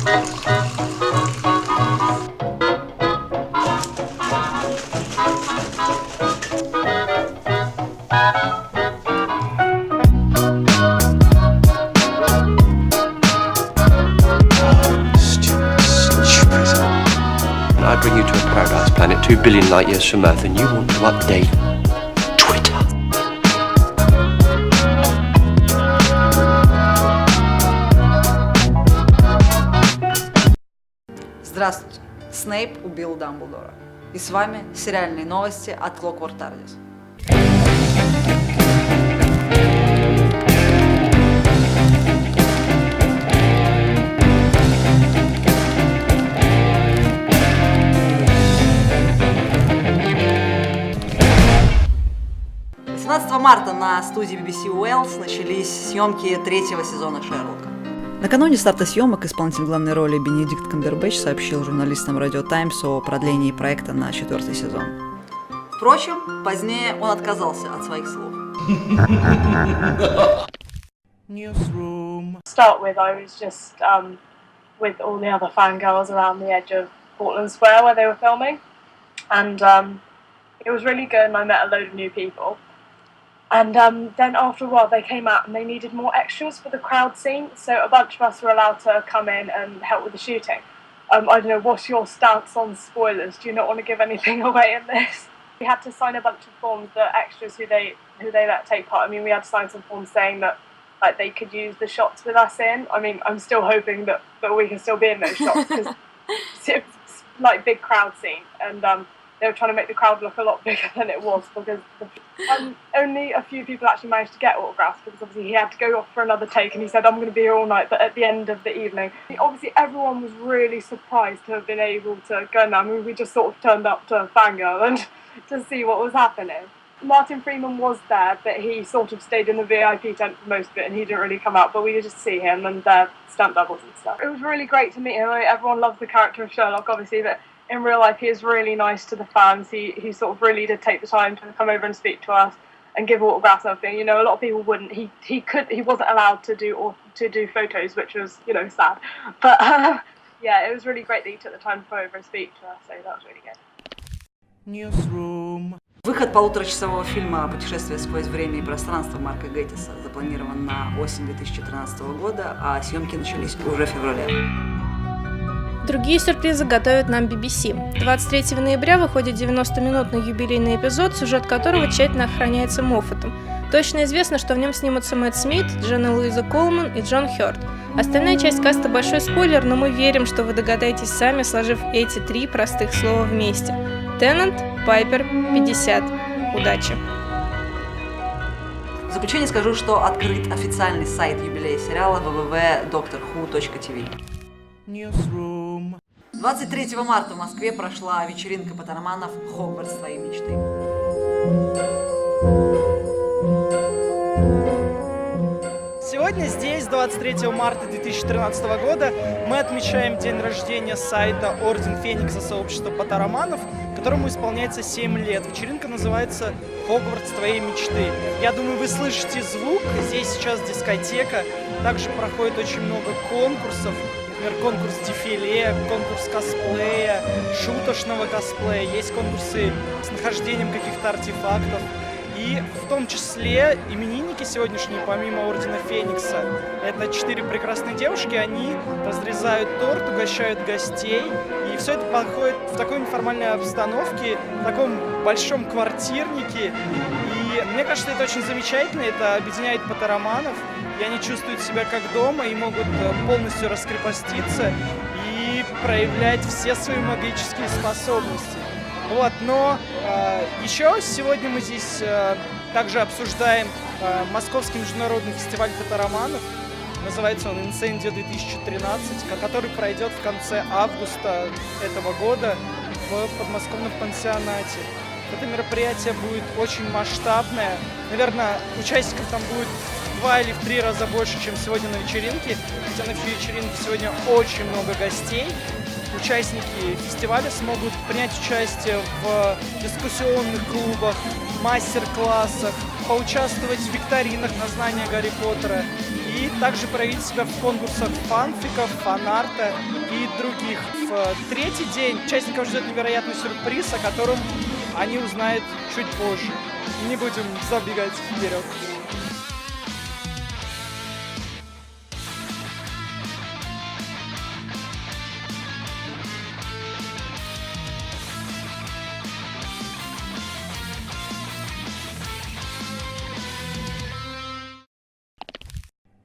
I bring you to a paradise planet 2 billion light years from Earth, and you want to update Twitter. Здравствуйте! Снейп убил Дамблдора. И с вами сериальные новости от Clockwork TARDIS. Марта на студии BBC Wales начались съемки третьего сезона Шерлока. Накануне старта съемок исполнитель главной роли Бенедикт Камбербэтч сообщил журналистам Radio Times о продлении проекта на 4-й сезон. Впрочем, позднее он отказался от своих слов. Start with, I was just with all the other fangirls around the edge of Portland Square where they were filming, and it was really good, and I met a load of new people. And then after a while they came out and they needed more extras for the crowd scene, so a bunch of us were allowed to come in and help with the shooting. I don't know, what's your stance on spoilers? Do you not want to give anything away in this? We had to sign a bunch of forms, the extras who they let take part. I mean, we had to sign some forms saying that like they could use the shots with us in. I mean, I'm still hoping that we can still be in those shots because it's like big crowd scene, and they were trying to make the crowd look a lot bigger than it was because only a few people actually managed to get autographs because obviously he had to go off for another take and he said, I'm going to be here all night, but at the end of the evening, obviously everyone was really surprised to have been able to go now. I mean, we just sort of turned up to Fangirl and to see what was happening. Martin Freeman was there, but he sort of stayed in the VIP tent for most of it and he didn't really come out, but we just see him and their stunt doubles and stuff. It was really great to meet him. I mean, everyone loves the character of Sherlock, obviously, but in real life, he is really nice to the fans. He sort of really did take the time to come over and speak to us and give autographs and everything. You know, a lot of people wouldn't. He wasn't allowed to do photos, which was, you know, sad. But yeah, it was really great that he took the time to come over and speak to us. So that was really good. Newsroom. Выход полуторачасового фильма «Путешествие сквозь время и пространство» Марка Геттиса запланирован на осень 2013 года, а съемки начались уже в феврале. Другие сюрпризы готовит нам BBC. 23 ноября выходит 90-минутный юбилейный эпизод, сюжет которого тщательно охраняется Моффатом. Точно известно, что в нем снимутся Мэтт Смит, Дженна Луиза Колман и Джон Хёрд. Остальная часть каста большой спойлер, но мы верим, что вы догадаетесь сами, сложив эти три простых слова вместе. Теннант, Пайпер, 50. Удачи! В заключение скажу, что открыт официальный сайт юбилея сериала www.doctorwho.tv. 23 марта в Москве прошла вечеринка поттероманов «Хогвартс твоей мечты». Сегодня здесь, 23 марта 2013 года, мы отмечаем день рождения сайта Орден Феникса сообщества поттероманов, которому исполняется 7 лет. Вечеринка называется «Хогвартс твоей мечты». Я думаю, вы слышите звук. Здесь сейчас дискотека. Также проходит очень много конкурсов. Например, конкурс дефиле, конкурс косплея, шуточного косплея. Есть конкурсы с нахождением каких-то артефактов. И в том числе именинники сегодняшние, помимо Ордена Феникса, это 4 прекрасные девушки, они разрезают торт, угощают гостей, и все это проходит в такой неформальной обстановке, в таком большом квартирнике, и мне кажется, это очень замечательно, это объединяет поттероманов, и они чувствуют себя как дома и могут полностью раскрепоститься и проявлять все свои магические способности. Вот, но еще сегодня мы здесь также обсуждаем Московский международный фестиваль поттероманов. Называется он «Инцендио 2013», который пройдет в конце августа этого года в подмосковном пансионате. Это мероприятие будет очень масштабное. Наверное, участников там будет в 2 или в 3 раза больше, чем сегодня на вечеринке. Хотя на вечеринке сегодня очень много гостей. Участники фестиваля смогут принять участие в дискуссионных клубах, мастер-классах, поучаствовать в викторинах на знание Гарри Поттера. и также проявить себя в конкурсах фанфиков, фанарта и других. В третий день участников ждет невероятный сюрприз, о котором они узнают чуть позже. Не будем забегать вперед.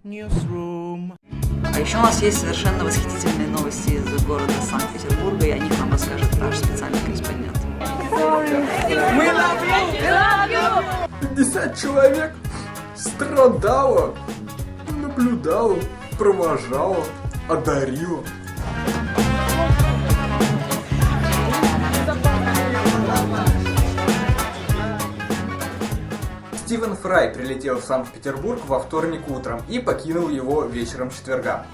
Newsroom. А еще у нас есть совершенно восхитительные новости из города Санкт-Петербурга, и о них нам расскажет наш специальный корреспондент. 50 человек страдало, наблюдало, провожало, одарило. Стивен Фрай прилетел в Санкт-Петербург во вторник утром и покинул его вечером четверга.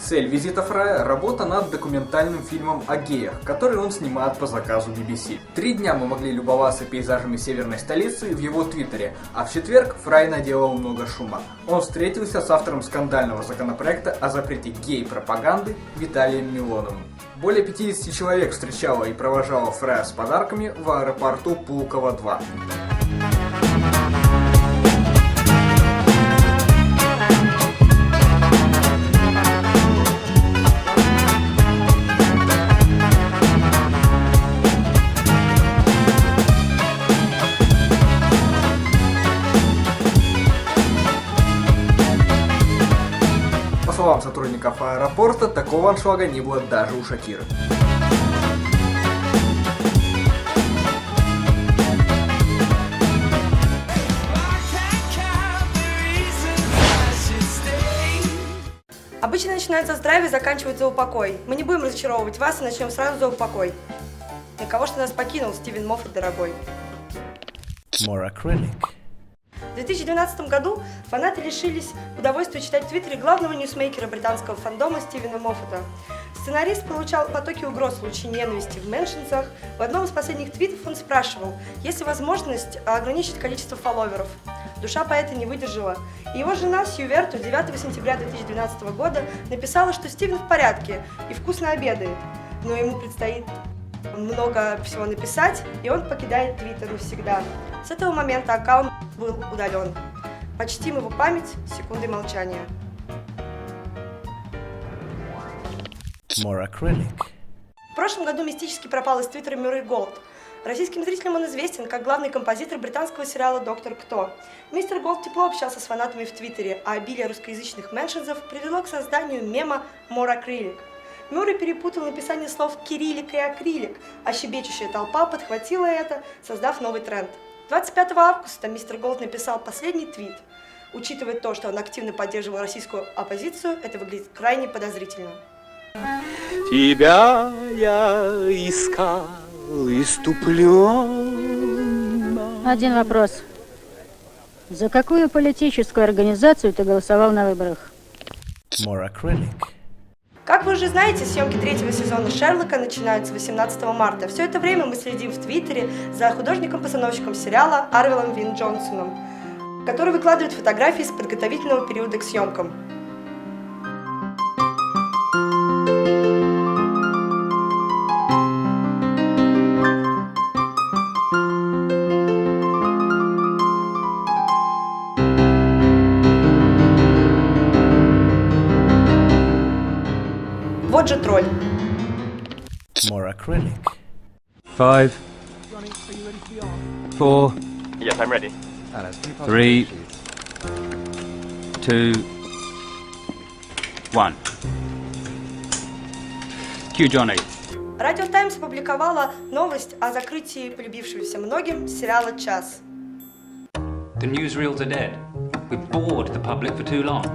Цель визита Фрая – работа над документальным фильмом о геях, который он снимает по заказу BBC. 3 дня мы могли любоваться пейзажами северной столицы в его твиттере, а в четверг Фрай наделал много шума. Он встретился с автором скандального законопроекта о запрете гей-пропаганды Виталием Милоновым. Более 50 человек встречало и провожало Фрая с подарками в аэропорту Пулково-2. По словам сотрудников аэропорта, такого аншлага не было даже у Шакиры. Обычно начинается с драйва и заканчивается за упокой. Мы не будем разочаровывать вас и начнем сразу за упокой. Для кого же ты нас покинул, Стивен Моффат, дорогой? More acrylic. В 2012 году фанаты лишились удовольствия читать в Твиттере главного ньюсмейкера британского фандома Стивена Моффата. Сценарист получал потоки угроз в случае ненависти в меншенсах. В одном из последних твитов он спрашивал, есть ли возможность ограничить количество фолловеров. Душа поэта не выдержала. И его жена Сью Верту 9 сентября 2012 года написала, что Стивен в порядке и вкусно обедает, но ему предстоит много всего написать, и он покидает Твиттер навсегда. С этого момента аккаунт был удален. Почтим его память секундой молчания. More acrylic. В прошлом году мистически пропал из Твиттера Мюррей Голд. Российским зрителям он известен как главный композитор британского сериала «Доктор Кто». Мистер Голд тепло общался с фанатами в Твиттере, а обилие русскоязычных меншенсов привело к созданию мема «More acrylic». Мюррей перепутал написание слов «кириллик» и «акрилик», а щебечущая толпа подхватила это, создав новый тренд. 25 августа мистер Голд написал последний твит. Учитывая то, что он активно поддерживал российскую оппозицию, это выглядит крайне подозрительно. Тебя я искал иступленно. Один вопрос. За какую политическую организацию ты голосовал на выборах? More acrylic. Как вы уже знаете, съемки третьего сезона «Шерлока» начинаются 18 марта. Все это время мы следим в Твиттере за художником-постановщиком сериала Арвелом Вин Джонсоном, который выкладывает фотографии с подготовительного периода к съемкам. Вот же тролль. More acrylic. 5, 4. Yes, I'm ready. 3, 2, 1. Cue Johnny. Радио Таймс опубликовала новость о закрытии полюбившегося многим сериала «Час». The newsreels are dead. We've bored the public for too long.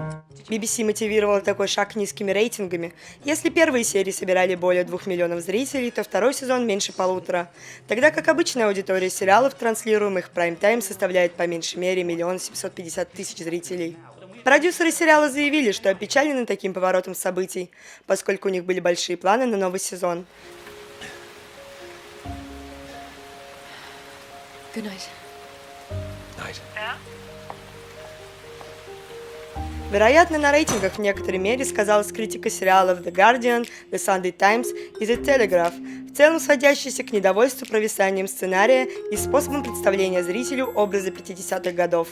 BBC мотивировала такой шаг низкими рейтингами. Если первые серии собирали более 2 миллионов зрителей, то второй сезон меньше 1,5. Тогда как обычная аудитория сериалов, транслируемых в прайм-тайм, составляет по меньшей мере 1 750 000 зрителей. Продюсеры сериала заявили, что опечалены таким поворотом событий, поскольку у них были большие планы на новый сезон. Good night. Night. Вероятно, на рейтингах в некоторой мере сказалась критика сериалов The Guardian, The Sunday Times и The Telegraph, в целом сводящаяся к недовольству провисанием сценария и способом представления зрителю образа 50-х годов.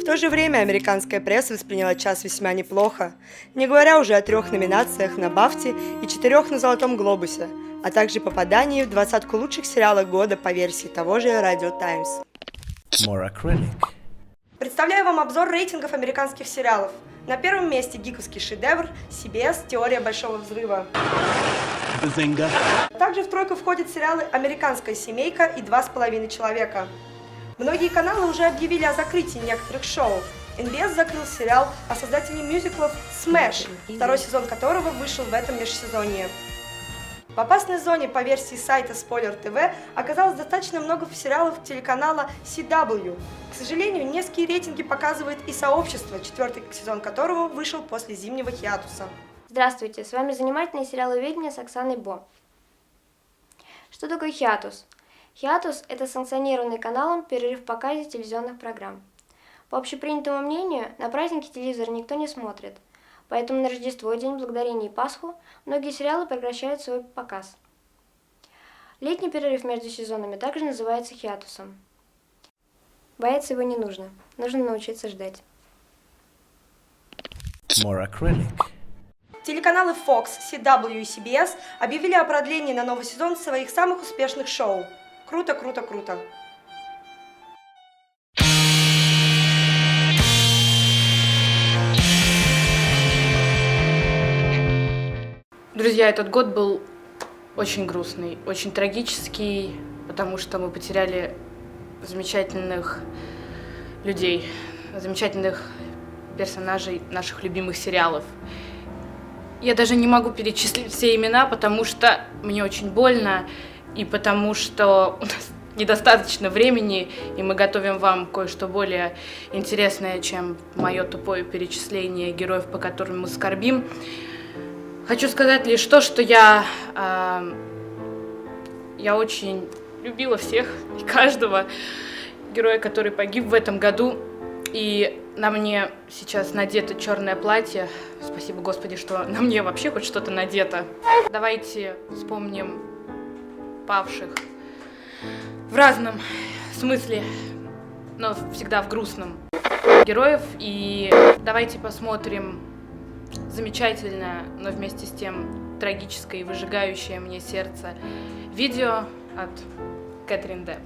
В то же время американская пресса восприняла «Час» весьма неплохо, не говоря уже о 3 номинациях на «Бафте» и 4 на «Золотом глобусе», а также попадании в 20 лучших сериалов года по версии того же Radio Times. More acrylic. Представляю вам обзор рейтингов американских сериалов. На первом месте гиковский шедевр CBS «Теория большого взрыва». Также в тройку входят сериалы «Американская семейка» и «2,5 человека». Многие каналы уже объявили о закрытии некоторых шоу. NBS закрыл сериал о создателе мюзиклов Smash, второй сезон которого вышел в этом межсезонье. В опасной зоне по версии сайта Spoiler TV оказалось достаточно много сериалов телеканала CW. К сожалению, низкие рейтинги показывает и «Сообщество», 4-й сезон которого вышел после зимнего хиатуса. Здравствуйте, с вами занимательное сериаловедение с Оксаной Бо. Что такое хиатус? Хиатус – это санкционированный каналом перерыв в показе телевизионных программ. По общепринятому мнению, на праздники телевизор никто не смотрит, поэтому на Рождество, День Благодарения и Пасху многие сериалы прекращают свой показ. Летний перерыв между сезонами также называется хиатусом. Бояться его не нужно, нужно научиться ждать. More acrylic. Телеканалы Fox, CW и CBS объявили о продлении на новый сезон своих самых успешных шоу. Круто, круто, круто. Друзья, этот год был очень грустный, очень трагический, потому что мы потеряли замечательных людей, замечательных персонажей наших любимых сериалов. Я даже не могу перечислить все имена, потому что мне очень больно, и потому что у нас недостаточно времени, и мы готовим вам кое-что более интересное, чем мое тупое перечисление героев, по которым мы скорбим. Хочу сказать лишь то, что я очень любила всех и каждого героя, который погиб в этом году. И на мне сейчас надето черное платье. Спасибо, Господи, что на мне вообще хоть что-то надето. Давайте вспомним павших в разном смысле, но всегда в грустном героев. И давайте посмотрим замечательное, но вместе с тем трагическое и выжигающее мне сердце видео от Кэтрин Депп.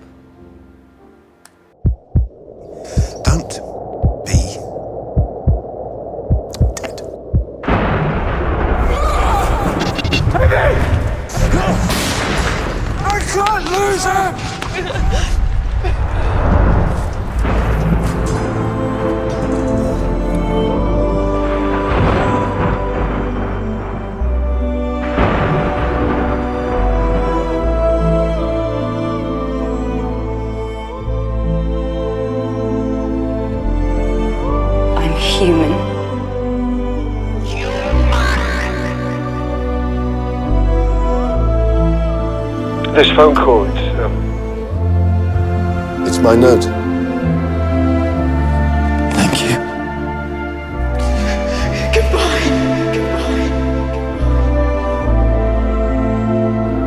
Don't be dead. I can't lose him! Human. This phone call, It's my note. Thank you.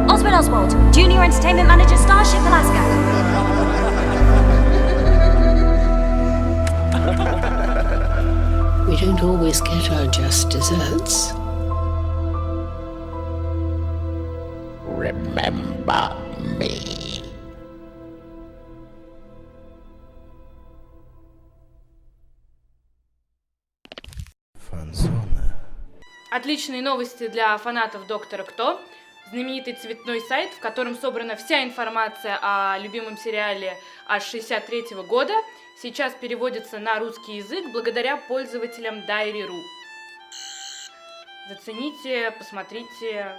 Oswald Oswald, Junior Entertainment Manager, Starship Alaska. We don't always get our just desserts. Remember me. Фанзона. Отличные новости для фанатов «Доктора Кто». Знаменитый цветной сайт, в котором собрана вся информация о любимом сериале аж 1963 года, сейчас переводится на русский язык благодаря пользователям Diary.ru. Зацените, посмотрите.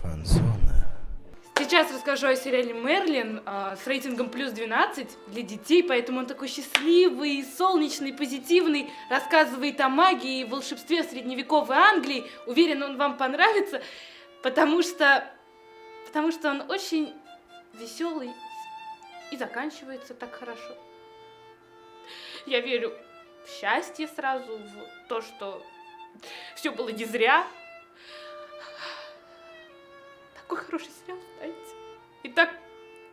Фанзона. Сейчас расскажу о сериале «Мерлин» с рейтингом плюс 12 для детей, поэтому он такой счастливый, солнечный, позитивный, рассказывает о магии и волшебстве средневековой Англии. Уверен, он вам понравится, потому что он очень веселый и заканчивается так хорошо. Я верю в счастье сразу, в то, что все было не зря. Такой хороший сериал, знаете. И так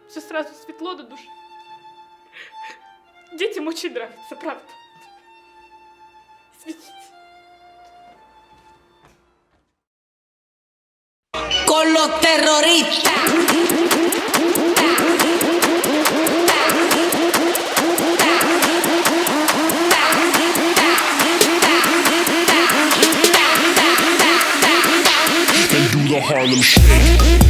все сразу светло на душе. Детям очень нравится, правда. Извините. Con los terroristas. They do the Harlem Shake.